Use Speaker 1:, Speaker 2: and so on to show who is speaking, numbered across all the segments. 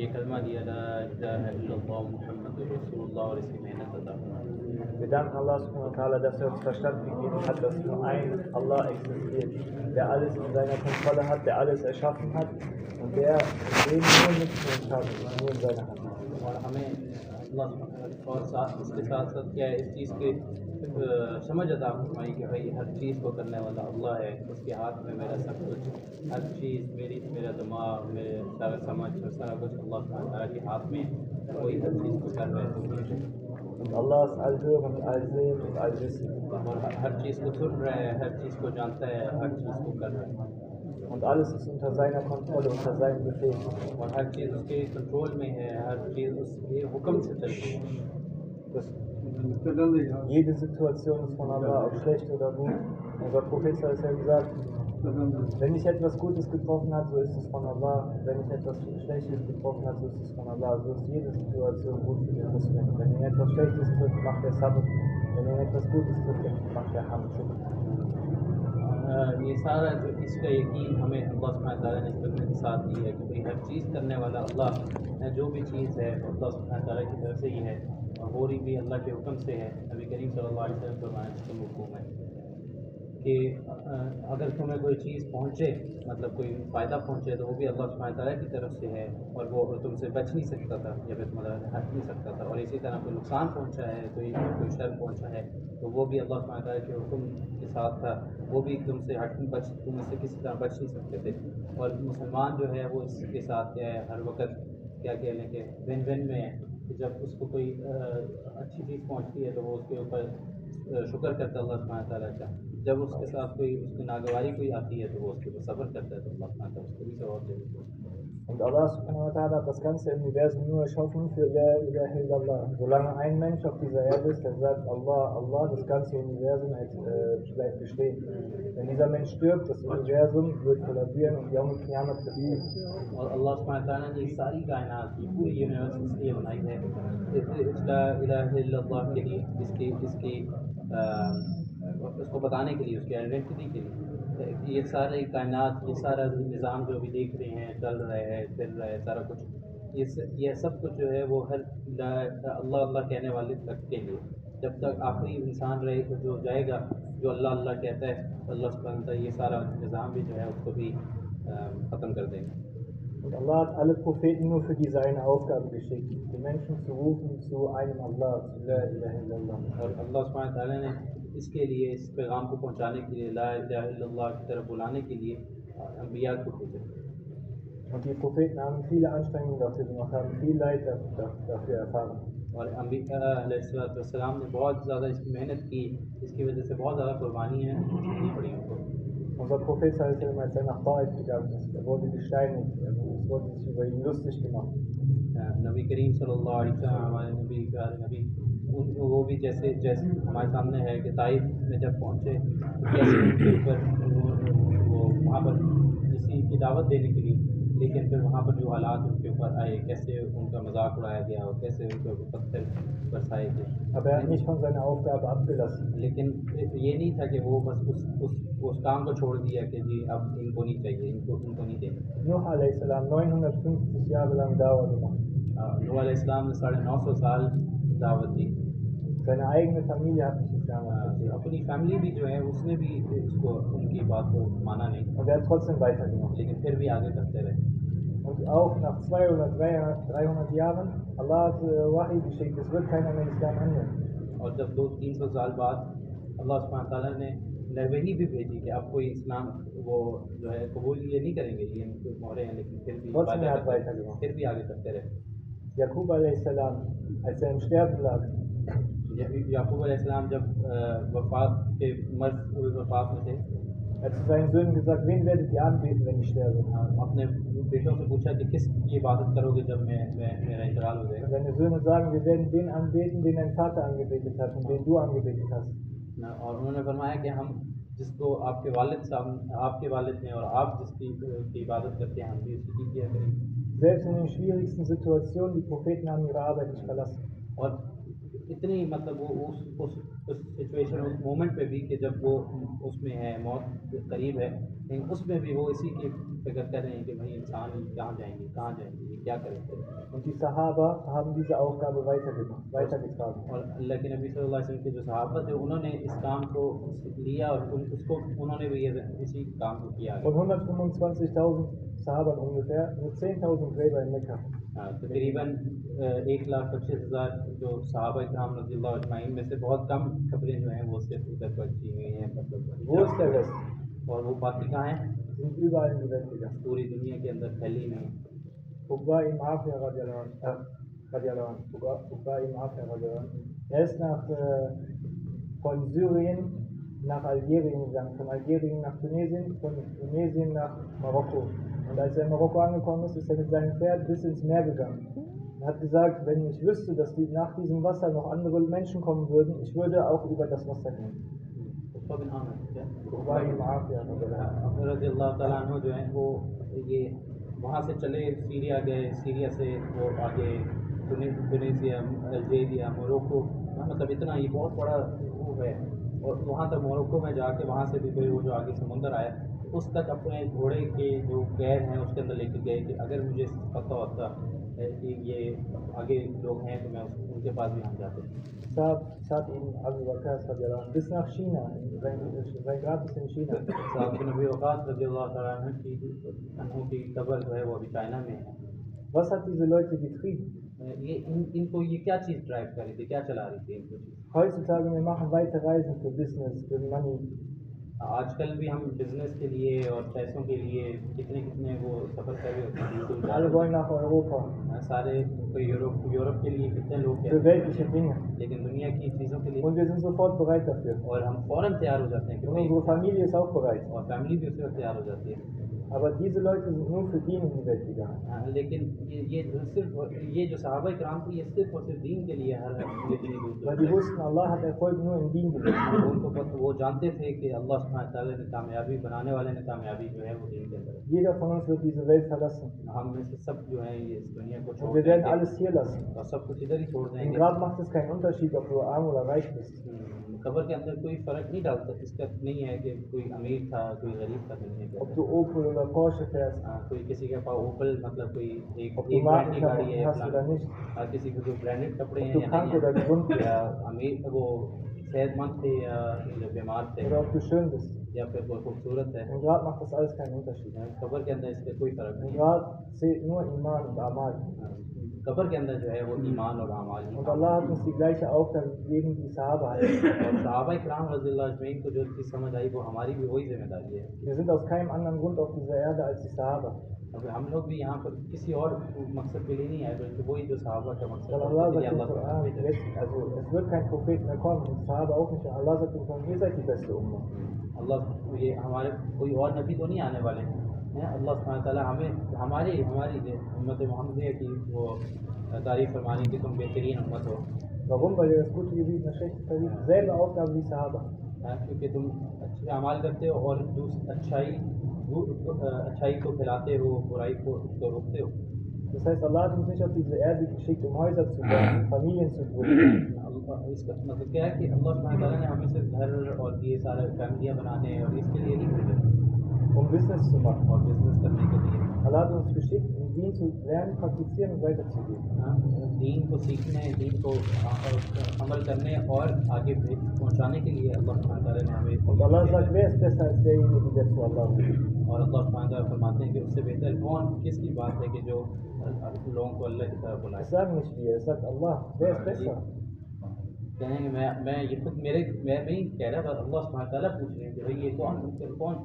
Speaker 1: ये कलमा दिया ला इलाहा इल्लल्लाह मुहम्मदुर रसूलुल्लाह और इसकी मेहनत अता फरमाए।
Speaker 2: Wir danken Allah subhanahu wa ta'ala, dass er uns Verstand gegeben hat, dass nur ein Allah existiert, der alles in seiner Kontrolle hat, der alles erschaffen hat und der im Leben nur nichts mehr entscheidet, nur in seiner Hand.
Speaker 1: और हमें अल्लाह और साथ इसके साथ साथ क्या है इस चीज़ की समझ अता फरमाई कि भाई हर चीज़ को करने वाला अल्लाह है, उसके हाथ में मेरा सब कुछ, हर चीज़ मेरा दिमाग, मेरे सारा समझ और सारा कुछ अल्लाह सुब्हानहू व तआला के हाथ में, कोई हर चीज़ को कर रहा है।
Speaker 2: Und Allah ist allhörend, allsehend und allwissend.
Speaker 1: और हर चीज़ को सुन रहा है, हर चीज़ को जानता है, हर चीज़ को कर रहा है।
Speaker 2: Und alles ist unter seiner Kontrolle, unter seinem Befehl.
Speaker 1: और हर चीज़ उसके कंट्रोल में है, हर चीज़ उसके हुक्म से चलती है।
Speaker 2: Jede Situation ist von Allah, ob schlecht oder gut. Unser Prophet hat ja gesagt, wenn dich etwas Gutes getroffen hat, so ist es von Allah. Wenn dich etwas Schlechtes getroffen hat, so ist es von Allah. So ist jede Situation gut für den Muslim. Wenn ihn etwas Schlechtes trifft, macht er Sabr. Wenn ihn etwas Gutes trifft, macht er Hamd.
Speaker 1: ये सारा जो इसका यकीन हमें अल्लाह सुब्हानहू व तआला ने इसके साथ दी है कि भाई हर चीज़ करने वाला अल्लाह है, जो भी चीज़ है अल्लाह सुब्हानहू व तआला की तरफ से ही है और हो रही भी अल्लाह के हुक्म से है। नबी करीम सल्लल्लाहु अलैहि वसल्लम फरमाया हुक्म है कि अगर तुम्हें कोई चीज़ पहुँचे, मतलब कोई फ़ायदा पहुँचे, तो वो भी अल्लाह सुब्हानहू व तआला की तरफ से है और वो तुमसे बच नहीं सकता था या फिर तुम्हारा हट नहीं सकता था। और इसी तरह कोई नुकसान पहुँचा है, कोई शर पहुँचा है, तो वो भी अल्लाह सुब्हानहू व तआला के हुक्म के साथ था, वो भी तुमसे तुम इससे किसी तरह बच नहीं सकते थे। और मुसलमान जो है वो इसके साथ क्या है, हर वक्त क्या कह लें कि विन विन में है कि जब उसको कोई अच्छी चीज़ पहुँचती है तो वो उसके ऊपर शुक्र करता है अल्लाह सुब्हानहू व तआला का। जब उसके साथ कोई उसकी नागवारी कोई आती है तो वो उसके ऊपर सब्र करता है तो अल्लाह सुब्हानहू व तआला उसको भी सवाब देता है।
Speaker 2: Und Allah subhanahu wa ta'ala hat das ganze Universum nur erschaffen für La ilaha illallah. Solange ein Mensch auf dieser Erde ist, der sagt Allah, Allah, das ganze Universum bleibt bestehen. Wenn dieser Mensch stirbt, das Universum wird kollabieren und Yawm al-Qiyamah verlieren.
Speaker 1: और अल्लाह सुब्हानहू व तआला ने ये सारी कायनात की पूरी universe इसलिए बनाई है ला इलाहा इल्लल्लाह के लिए, इसकी उसको बताने के लिए, उसकी आइडेंटिटी के लिए। ये सारी कायनात, ये सारा निज़ाम जो भी देख रहे हैं, चल रहा है, फिर रहा है, सारा कुछ ये सब कुछ जो है वो हर अल्लाह अल्लाह कहने वाले तक के लिए। जब तक आखिरी इंसान रहे तो जो जाएगा, जो अल्लाह अल्लाह कहता है, अल्लाह सुब्हानहू व तआला ये सारा निज़ाम भी जो है उसको भी ख़त्म कर देंगे।
Speaker 2: Und Allah hat alle Propheten nur für diese eine Aufgabe geschickt, die Menschen zu rufen zu einem Allah, zu La ilaha illallah.
Speaker 1: और अल्लाह सुब्हानहू व तआला ने इसके लिए, इस पैगाम को पहुँचाने के लिए, ला इलाहा इल्लल्लाह की तरफ बुलाने के लिए अंबिया को भेजा।
Speaker 2: Und die Propheten haben viele Anstrengungen dafür gemacht, haben viel Leid dafür erfahren.
Speaker 1: और अंबिया अलैहिस्सलाम ने बहुत ज़्यादा इसकी मेहनत की, इसकी वजह से बहुत ज़्यादा कुर्बानियाँ देनी पड़ी उनको।
Speaker 2: Unser Prophet sallallahu als er nach Taif gegangen ist, er wurde gesteinigt, es wurde sich über ihn lustig gemacht.
Speaker 1: नबी करीम सल्लल्लाहु अलैहि वसल्लम हमारे नबी प्यारे नबी वो भी जैसे हमारे सामने है कि ताइफ में जब पहुँचे तो कैसे उनके ऊपर वो वहाँ पर किसी की दावत देने के लिए, लेकिन फिर वहाँ पर जो हालात उनके ऊपर आए, कैसे उनका मजाक उड़ाया गया और कैसे उनके ऊपर पत्थर बरसाए गए।
Speaker 2: Aber er hat nicht von seiner Aufgabe abgelassen.
Speaker 1: लेकिन ये नहीं था कि वो बस उस काम को छोड़ दिया कि जी अब इनको नहीं चाहिए, इनको नहीं देंगे।
Speaker 2: Nuh a.s. 950 Jahre lang Dauer gemacht.
Speaker 1: नूह अलैहिस्सलाम ने 950 साल दावत दी।
Speaker 2: Seine eigene Familie hat nicht Islam akzeptiert.
Speaker 1: अपनी फैमिली भी जो है उसने भी उसको उनकी बात को माना नहीं,
Speaker 2: Und er hat trotzdem weitergemacht.
Speaker 1: लेकिन फिर भी आगे करते रहे।
Speaker 2: Und auch nach 200 oder 300 Jahren, Allah hat Wahi geschickt, es wird keiner mehr Islam annehmen.
Speaker 1: और जब 200-300 साल बाद अल्लाह सुब्हानहू व तआला ने वही भी भेजी कि आप कोई इस्लाम वो जो है कबूल ये नहीं करेंगे, ये मोहरे हैं, लेकिन फिर भी आगे करते रहे।
Speaker 2: Jakub a.s., als er im Sterben lag,
Speaker 1: याकूब अलैहिस्सलाम जब वफात के वफात में थे,
Speaker 2: er hat zu seinen Söhnen gesagt, wen werdet ihr anbeten, wenn ich sterbe?
Speaker 1: अपने बेटों से पूछा कि किस की इबादत करोगे जब मेरा इंतकाल हो जाएगा।
Speaker 2: Seine Söhne sagen, wir werden den anbeten, den dein Vater angebetet hat und den du angebetet hast.
Speaker 1: और उन्होंने फरमाया कि हम जिसको आपके वालिद ने और आप जिसकी इबादत करते हैं हम भी उसकी किया करेंगे।
Speaker 2: Selbst in den schwierigsten Situationen, die Propheten haben ihre Arbeit nicht verlassen.
Speaker 1: और इतनी मतलब वो उस सिचुएशन, उस मोमेंट पे भी कि जब वो उसमें है, मौत करीब है, लेकिन उसमें भी वो इसी की फिक्र कर रहे हैं कि भाई इंसान कहाँ जाएंगे, ये क्या करेंगे।
Speaker 2: Und die Sahaba haben diese Aufgabe weitergetragen.
Speaker 1: और अल्लाह के नबी सल्लल्लाहु अलैहि वसल्लम के जो सहाबा थे उन्होंने इस काम को लिया और उसको उन्होंने भी इसी काम को किया।
Speaker 2: Von 125.000 Sahabern ungefähr nur 10.000 Gräber in Mekka.
Speaker 1: तकरीबन 1,25,000 जो सहाबा इकराम रज़ियल्लाहु अजमईन में से बहुत कम खबरें जो हैं वो सिर्फ उधर पहुँची हुई हैं, मतलब
Speaker 2: Wo ist der Rest?
Speaker 1: और वो बाकी कहाँ हैं?
Speaker 2: Sind überall in die Welt gegangen.
Speaker 1: पूरी दुनिया के अंदर फैली हुई हैं।
Speaker 2: Uqba ibn Afir radiallahu anhu. Er ist von Syrien nach Algerien gegangen, von Algerien nach Tunesien, von Tunesien nach Marokko. Und als er in Marokko angekommen ist, ist er mit seinem Pferd bis ins Meer gegangen. Er hat gesagt, wenn ich wüsste, dass nach diesem Wasser noch andere Menschen kommen würden, ich würde auch über das Wasser gehen.
Speaker 1: रज़ियल्लाहु तआला अन्हु जो हैं वो ये वहाँ से चले, सीरिया गए, सीरिया से वो आगे तुनीसिया, अल्जीरिया, मोरक्को, मतलब इतना ये बहुत बड़ा वो है। और वहाँ तक मोरक्को में जाके वहाँ से भी फिर वो जो आगे समुंदर आया उस तक अपने घोड़े के जो पैर हैं उसके अंदर लेके गए कि अगर मुझे पता होता कि ये आगे लोग हैं तो मैं उनके पास भी हम जाते।
Speaker 2: Sa'd ibn Abi Waqqas bis nach China, sein Grab ist in China.
Speaker 1: Sa'd ibn Abi Waqqas रज़ियल्लाहु तआला अन्हु की कब्र जो है वो अभी चाइना में है।
Speaker 2: Was hat diese Leute getrieben?
Speaker 1: ये इनको ये क्या चीज़ ड्राइव कर रही थी, क्या चला रही थी इनको?
Speaker 2: Heutzutage wir machen weite Reisen für Business, für Money.
Speaker 1: आजकल भी हम बिजनेस के लिए और पैसों के लिए कितने वो सफ़र कर रहे होते हैं।
Speaker 2: Alle wollen nach Europa.
Speaker 1: सारे कोई यूरोप के लिए कितने लोग
Speaker 2: Für weltliche Dinge.
Speaker 1: लेकिन दुनिया की चीज़ों के लिए।
Speaker 2: Und wir sind sofort bereit dafür.
Speaker 1: और हम फ़ौरन तैयार हो जाते हैं।
Speaker 2: Und unsere Familie ist auch bereit.
Speaker 1: और फैमिली भी उससे तैयार हो जाती है।
Speaker 2: Aber diese Leute sind nur für Dien in die Welt gegangen.
Speaker 1: लेकिन ये जो सहाबा इकराम थे ये सिर्फ और सिर्फ दीन के लिए हर इतनी दूर।
Speaker 2: Weil die wussten, Allah hat Erfolg nur in Dien gegeben.
Speaker 1: उनको वो जानते थे कि अल्लाह सुब्हानहू व तआला ने कामयाबी बनाने वाले ने कामयाबी जो है वो दीन के अंदर।
Speaker 2: Jeder von uns wird diese Welt verlassen.
Speaker 1: हम में से सब जो है ये इस दुनिया को छोड़
Speaker 2: Und wir werden alles hier lassen.
Speaker 1: और सब कुछ इधर ही छोड़
Speaker 2: Im
Speaker 1: देंगे।
Speaker 2: Grab macht es keinen Unterschied, ob du arm oder reich bist.
Speaker 1: कब्र के अंदर कोई फर्क नहीं डालता, इसका नहीं है कि कोई अमीर था कोई गरीब था दुनिया के।
Speaker 2: Ob du Opel oder Porsche fährst.
Speaker 1: कोई किसी के पास ओपल मतलब कोई एक
Speaker 2: Ob du
Speaker 1: ब्रांड की गाड़ी
Speaker 2: Markenklamotten
Speaker 1: है
Speaker 2: hast oder nicht.
Speaker 1: किसी को जो ब्रांडेड कपड़े
Speaker 2: Ob
Speaker 1: हैं
Speaker 2: du
Speaker 1: या
Speaker 2: krank
Speaker 1: नहीं
Speaker 2: oder
Speaker 1: है,
Speaker 2: gesund bist.
Speaker 1: या अमीर वो सेहतमंद थे या बीमार थे
Speaker 2: Oder ob du schön bist.
Speaker 1: या फिर कोई खूबसूरत है।
Speaker 2: Im Grab macht das alles keinen Unterschied.
Speaker 1: कब्र के अंदर इसका कोई फर्क
Speaker 2: Im
Speaker 1: नहीं है।
Speaker 2: Grab zählt nur Iman und Amal.
Speaker 1: कब्र के अंदर जो है वो ईमान और अमाल ही।
Speaker 2: Und Allah hat uns die gleiche Aufgabe gegeben, die Sahaba hatten.
Speaker 1: और सहाबा इकराम रज़ियल्लाहु अजमईन को जो चीज़ समझ आई वो हमारी भी वही जिम्मेदारी है।
Speaker 2: Wir sind aus keinem anderen Grund auf dieser Erde als die Sahaba.
Speaker 1: अब हम लोग भी यहाँ पर किसी और मकसद के लिए नहीं आए बल्कि वही जो सहाबा का मकसद
Speaker 2: Weil
Speaker 1: है,
Speaker 2: Allah
Speaker 1: उसके लिए
Speaker 2: sagt im
Speaker 1: अल्लाह ताला
Speaker 2: Koran,
Speaker 1: भेजा।
Speaker 2: also es wird kein Prophet mehr kommen und Sahaba auch nicht. Allah sagt im Koran, ihr seid die beste Umma.
Speaker 1: अल्लाह ये हमारे कोई और नबी तो नहीं आने वाले हैं। अल्लाह सुब्हानहू व तआला हमें हमारी उम्मत मोहम्मदिया की वो तारीफ़ फरमानी कि तुम बेहतरीन उम्मत हो।
Speaker 2: Warum? Weil ihr das Gute gebieten, das Schlechte verbieten. Selbe Aufgabe wie Sahaba.
Speaker 1: क्योंकि तुम अच्छे अमाल करते हो और अच्छाई को फैलाते हो, बुराई को रोकते हो।
Speaker 2: Das heißt, Allah hat uns nicht auf diese Erde geschickt, um Häuser zu bauen, Familien zu gründen.
Speaker 1: इसका मतलब क्या है कि अल्लाह सुब्हानहू व तआला ने हमें सिर्फ घर और ये सारे फैमिलियाँ बनाने और इसके लिए नहीं भेजा,
Speaker 2: Um Business zu machen.
Speaker 1: और बिजनेस करने के लिए।
Speaker 2: Allah hat uns geschickt, um Dien zu lernen, praktizieren und weiterzugeben.
Speaker 1: दीन को सीखने, दीन को अमल करने और आगे पहुंचाने के लिए अल्लाह सुब्हानहू व तआला ने हमें।
Speaker 2: Und Allah sagt, wer ist besser als derjenige, der zu Allah ruft?
Speaker 1: और अल्लाह सुब्हानहू व तआला फरमाते हैं कि उससे बेहतर कौन किसकी बात है कि जो लोगों को अल्लाह की तरफ बुलाए।
Speaker 2: Es sagt nicht wir, es sagt Allah, wer ist besser?
Speaker 1: कहेंगे मैं ये खुद मैं नहीं कह रहा, पर अल्लाह सुब्हानहू व तआला पूछ रहे हैं कि भाई ये कौन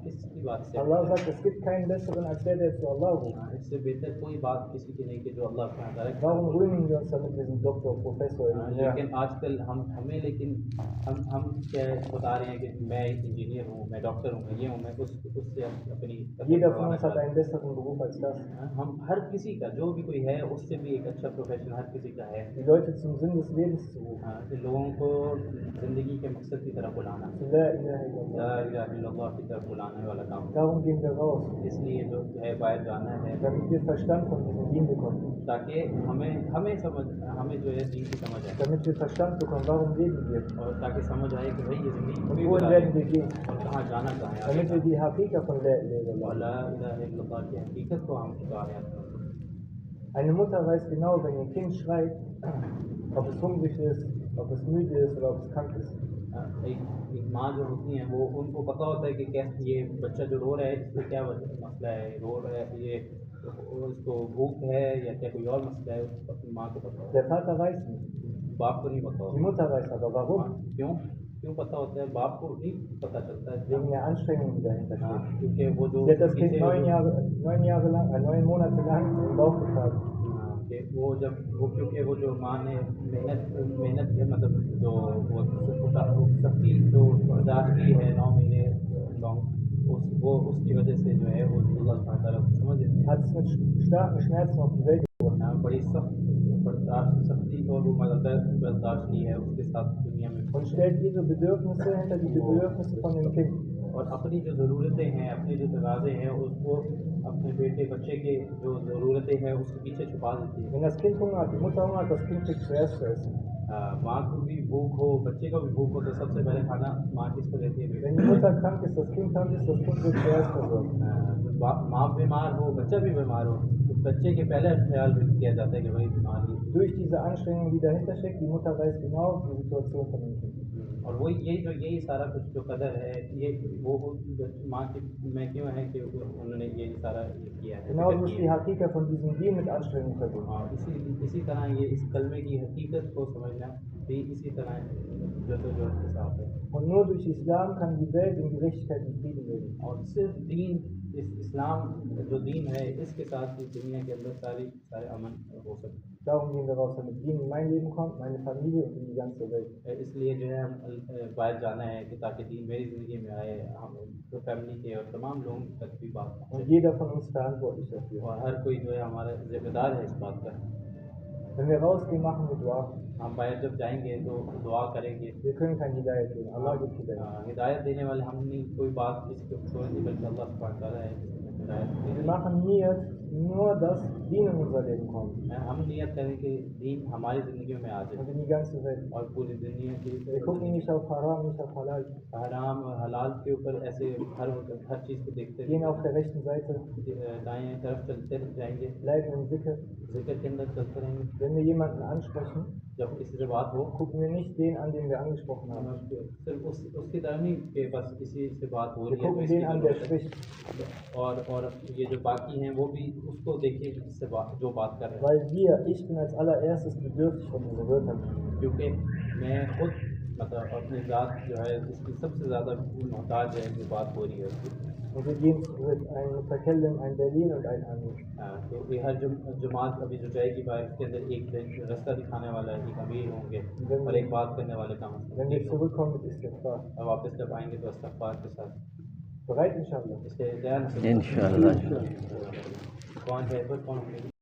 Speaker 1: किसकी बात से।
Speaker 2: Allah sagt, es gibt keinen besseren als der zu Allah ruft.
Speaker 1: इससे बेहतर कोई बात किसी की नहीं कि जो अल्लाह सुब्हानहू व तआला।
Speaker 2: Warum rühmen wir uns damit, wir sind Doktor, Professor, Ingenieur?
Speaker 1: लेकिन आजकल हम क्या बता रहे हैं कि मैं इंजीनियर हूँ, मैं डॉक्टर हूँ, मैं ये हूँ, मैं उससे अपनी।
Speaker 2: Jeder von uns hat einen besseren Beruf als das.
Speaker 1: हम हर किसी का जो भी कोई है उससे भी एक अच्छा प्रोफेशन हर किसी का है।
Speaker 2: Die Leute zum Sinn des Lebens zu rufen.
Speaker 1: लोगों लोगों को ज़िंदगी के मकसद की तरफ बुलाना,
Speaker 2: zu La ilaha illallah.
Speaker 1: ला इलाहा इल्लल्लाह की तरफ बुलाने वाला काम।
Speaker 2: Darum gehen wir raus,
Speaker 1: इसलिए जो है बाहर जाना है
Speaker 2: damit wir Verstand von diesem Dien bekommen.
Speaker 1: ताकि हमें जो है दीन की समझ आए
Speaker 2: Damit wir Verstand bekommen, warum leben wir
Speaker 1: और ताकि समझ आए कि भाई ये ज़िंदगी
Speaker 2: und
Speaker 1: क्यों
Speaker 2: wohin
Speaker 1: गुजारी
Speaker 2: werden wir gehen.
Speaker 1: और कहाँ जाना कहाँ है आगे
Speaker 2: Damit wir die Hakika von La ilaha
Speaker 1: और
Speaker 2: illallah.
Speaker 1: ला इलाहा इल्लल्लाह की हकीकत को हम आयात करें।
Speaker 2: Eine Mutter weiß genau, wenn ihr Kind schreit, ob es hungrig ist, ob es müde ist oder ob es krank ist.
Speaker 1: एक माँ जो होती हैं वो उनको पता होता है कि कैसे ये बच्चा जो रो रहा है इसको क्या मसला है, रो रहा है ये इसको भूख है या क्या कोई और मसला है, उसको अपनी माँ को पता होता
Speaker 2: Der Vater weiß nicht,
Speaker 1: है, बाप को नहीं पता
Speaker 2: die
Speaker 1: होता।
Speaker 2: Mutter weiß aber warum?
Speaker 1: क्यों क्यों पता होता है, बाप को नहीं पता चलता है
Speaker 2: Wegen der Anstrengungen, die dahinter
Speaker 1: हाँ,
Speaker 2: stehen.
Speaker 1: क्योंकि वो जो
Speaker 2: Sie hat das Kind
Speaker 1: पीछे वो
Speaker 2: 9 Monate lang im Bauch getragen.
Speaker 1: हाँ, कि वो क्योंकि वो जो माँ ने मेहनत है मतलब जो वो सख्ती जो बर्दाश्त की है 9 महीने लॉन्ग उसकी वजह से जो है वो अल्लाह सुब्हानहू तआला समझ लेते हैं।
Speaker 2: Hat es mit starken Schmerzen auf die Welt gebracht.
Speaker 1: बड़ी सख्त सख्ती और वो बर्दाश्त की है उसके साथ दुनिया में
Speaker 2: Und stellt ihre Bedürfnisse hinter die Bedürfnisse von dem Kind.
Speaker 1: और अपनी जो ज़रूरतें हैं अपने जो तकाज़े हैं उसको अपने बच्चे के जो ज़रूरतें हैं उसके पीछे छुपा देती है।
Speaker 2: Wenn das Kind Hunger hat, die Mutter Hunger hat, das Kind kriegt zuerst zu essen.
Speaker 1: माँ को भी भूख हो बच्चे को भी भूख हो तो सबसे पहले खाना माँ किसको देती है?
Speaker 2: Wenn die Mutter krank ist, das Kind krank ist, das Kind wird zuerst versorgt.
Speaker 1: माँ बीमार हो बच्चा भी बीमार हो तो बच्चे के पहले ख्याल किया जाता है कि भाई बीमार ही
Speaker 2: Durch diese Anstrengung, die dahinter steckt, die Mutter weiß genau die Situation von dem Kind.
Speaker 1: और वो यही सारा कुछ जो कदर है ये वो माँ की में क्यों है कि उन्होंने ये सारा ये किया है।
Speaker 2: Genauso ist die Hakika von diesem Dien mit Anstrengung verbunden.
Speaker 1: और इसी तरह ये इस कलमे की हकीकत को समझना भी इसी तरह जद्दोजहद के साथ है।
Speaker 2: Und nur durch Islam kann die Welt in Gerechtigkeit und Frieden leben.
Speaker 1: और सिर्फ दीन इस्लाम जो दीन है इसके साथ ही दुनिया के अंदर सारे अमन हो सकते हैं।
Speaker 2: Darum gehen wir raus, damit Dien in mein Leben kommt, meine Familie und in die ganze Welt.
Speaker 1: इसलिए जो है हम बाहर जाना है कि ताकि दीन मेरी ज़िंदगी में आए हम तो फैमिली के और तमाम लोगों तक भी बात
Speaker 2: Und
Speaker 1: पहुंचे
Speaker 2: jeder von uns verantwortlich dafür.
Speaker 1: और हर कोई जो है हमारा जिम्मेदार है इस बात का।
Speaker 2: Wenn wir rausgehen, machen wir Dua.
Speaker 1: हम बाहर जब जाएंगे तो दुआ करेंगे।
Speaker 2: Wir können kein Hidayat geben. Allah gibt Hidayat.
Speaker 1: हिदायत देने वाले हम नहीं, कोई बात किसी को छोड़ नहीं बल्कि अल्लाह सुब्हानहू व तआला है हिदायत
Speaker 2: Wir machen Niyat, nur dass Dien in unser Leben kommt.
Speaker 1: हम नियत करें कि दीन हमारी ज़िंदगी में आ जाए
Speaker 2: Und in die ganze Welt.
Speaker 1: और पूरी दुनिया की
Speaker 2: Wir gucken nicht auf Haram, nicht auf Halal.
Speaker 1: हराम और हलाल के ऊपर ऐसे हर चीज़ को देखते
Speaker 2: Gehen auf der rechten Seite,
Speaker 1: दाएं तरफ चलते जाएंगे,
Speaker 2: bleiben im Zikr.
Speaker 1: जिक्र के अंदर चलते रहेंगे।
Speaker 2: Wenn wir jemanden ansprechen,
Speaker 1: जब किसी से बात हो
Speaker 2: gucken wir nicht den an, den wir angesprochen
Speaker 1: हमें
Speaker 2: haben.
Speaker 1: सिर्फ उसकी तरह नहीं कि बस किसी से बात हो
Speaker 2: Wir
Speaker 1: रही है तो
Speaker 2: gucken
Speaker 1: इसकी
Speaker 2: den an, der
Speaker 1: ज़रूरत
Speaker 2: spricht.
Speaker 1: है। और ये जो बाकी हैं वो भी उसको देखिए कि किससे जो बात कर रहे हैं,
Speaker 2: Weil ich bin als allererstes bedürftig von diesen Wörtern.
Speaker 1: क्योंकि मैं खुद मतलब अपनी ज़ात जो है इसकी सबसे ज़्यादा मोहताज है जो बात हो रही है उसकी।
Speaker 2: Und wir gehen zurück. Ein Mutakallim, ein Berlin und ein Amir.
Speaker 1: तो ये हर जमात अभी जो जाएगी बाहर उसके अंदर एक रास्ता दिखाने वाला है, एक अमीर होंगे और एक बात करने वाले काम
Speaker 2: Wenn wir zurückkommen mit Istighfar.
Speaker 1: और वापस जब आएंगे तो इस्तिग़फ़ार के साथ
Speaker 2: Bereit, inshallah?
Speaker 1: इसके दयान से
Speaker 3: इंशाअल्लाह।
Speaker 1: कौन है कौन होंगे।